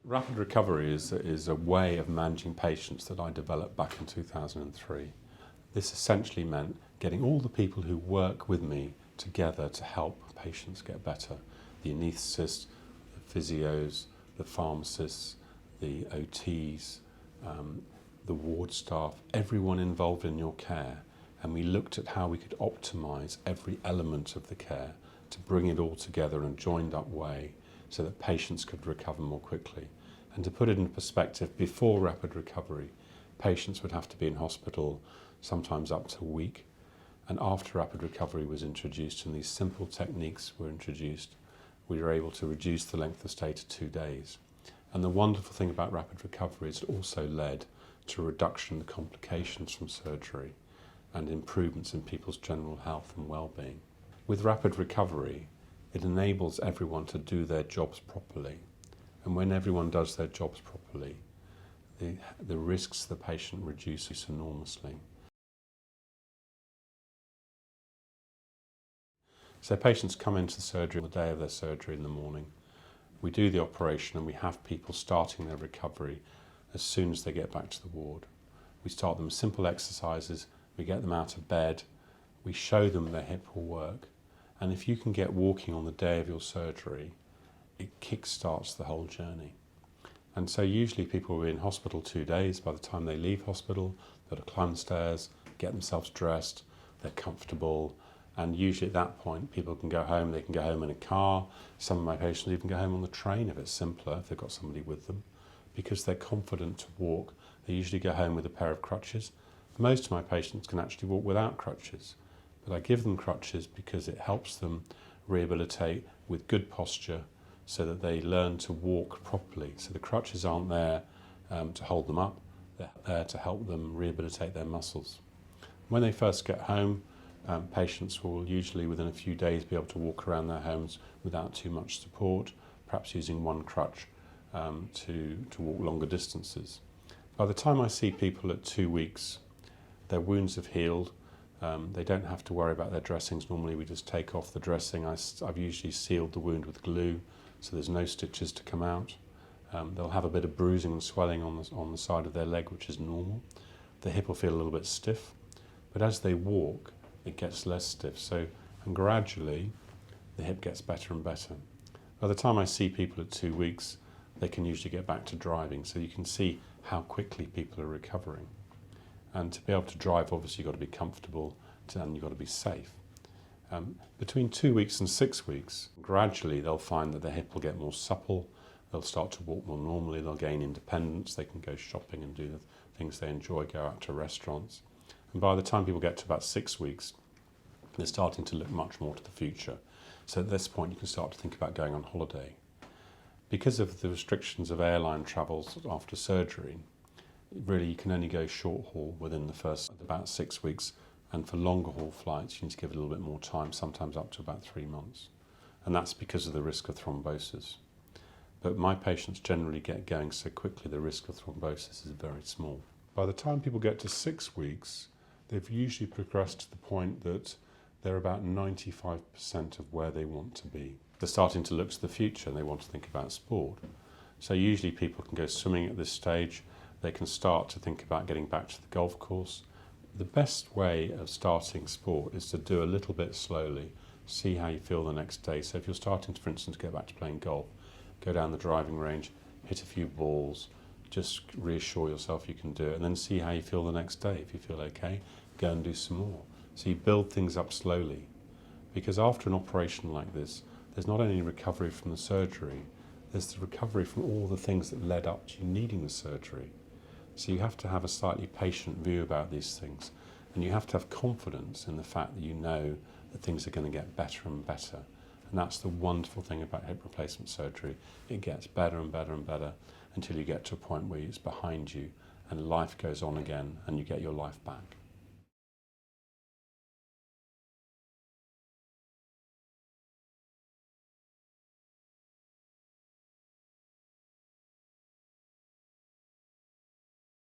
Rapid recovery is a way of managing patients that I developed back in 2003. This essentially meant getting all the people who work with me together to help patients get better. The anaesthetists, the physios, the pharmacists, the OTs, the ward staff, everyone involved in your care. And we looked at how we could optimise every element of the care to bring it all together in a joined up way so that patients could recover more quickly. And to put it in perspective, before rapid recovery, patients would have to be in hospital sometimes up to a week. And after rapid recovery was introduced and these simple techniques were introduced, we were able to reduce the length of stay to 2 days. And the wonderful thing about rapid recovery is it also led to a reduction in the complications from surgery and improvements in people's general health and well-being. With rapid recovery, it enables everyone to do their jobs properly. And when everyone does their jobs properly, the risks to the patient reduces enormously. So patients come into the surgery on the day of their surgery in the morning. We do the operation and we have people starting their recovery as soon as they get back to the ward. We start them with simple exercises, we get them out of bed, we show them their hip will work. And if you can get walking on the day of your surgery, it kick-starts the whole journey. And so usually people will be in hospital 2 days. By the time they leave hospital, they've got to climb the stairs, get themselves dressed, they're comfortable, and usually at that point people can go home. They can go home in a car. Some of my patients even go home on the train if it's simpler, if they've got somebody with them, because they're confident to walk. They usually go home with a pair of crutches. Most of my patients can actually walk without crutches, but I give them crutches because it helps them rehabilitate with good posture so that they learn to walk properly. So the crutches aren't there to hold them up, they're there to help them rehabilitate their muscles. When they first get home, patients will usually within a few days be able to walk around their homes without too much support, perhaps using one crutch to walk longer distances. By the time I see people at 2 weeks, their wounds have healed. They don't have to worry about their dressings. Normally we just take off the dressing. I've usually sealed the wound with glue so there's no stitches to come out. They'll have a bit of bruising and swelling on the side of their leg, which is normal. The hip will feel a little bit stiff, but as they walk it gets less stiff, and gradually the hip gets better and better. By the time I see people at 2 weeks, they can usually get back to driving, so you can see how quickly people are recovering. And to be able to drive, obviously you've got to be comfortable and you've got to be safe. Between 2 weeks and 6 weeks, gradually they'll find that their hip will get more supple, they'll start to walk more normally, they'll gain independence, they can go shopping and do the things they enjoy, go out to restaurants. And by the time people get to about 6 weeks, they're starting to look much more to the future. So at this point you can start to think about going on holiday. Because of the restrictions of airline travels after surgery, really you can only go short haul within the first about 6 weeks, and for longer haul flights you need to give it a little bit more time, sometimes up to about 3 months. And that's because of the risk of thrombosis. But my patients generally get going so quickly the risk of thrombosis is very small. By the time people get to 6 weeks, they've usually progressed to the point that they're about 95% of where they want to be. They're starting to look to the future and they want to think about sport. So usually people can go swimming at this stage. They can start to think about getting back to the golf course. The best way of starting sport is to do a little bit slowly, see how you feel the next day. So if you're starting to, for instance, go back to playing golf, go down the driving range, hit a few balls, just reassure yourself you can do it, and then see how you feel the next day. If you feel okay, go and do some more. So you build things up slowly, because after an operation like this, there's not only recovery from the surgery, there's the recovery from all the things that led up to you needing the surgery. So you have to have a slightly patient view about these things, and you have to have confidence in the fact that you know that things are going to get better and better. And that's the wonderful thing about hip replacement surgery. It gets better and better and better until you get to a point where it's behind you and life goes on again and you get your life back.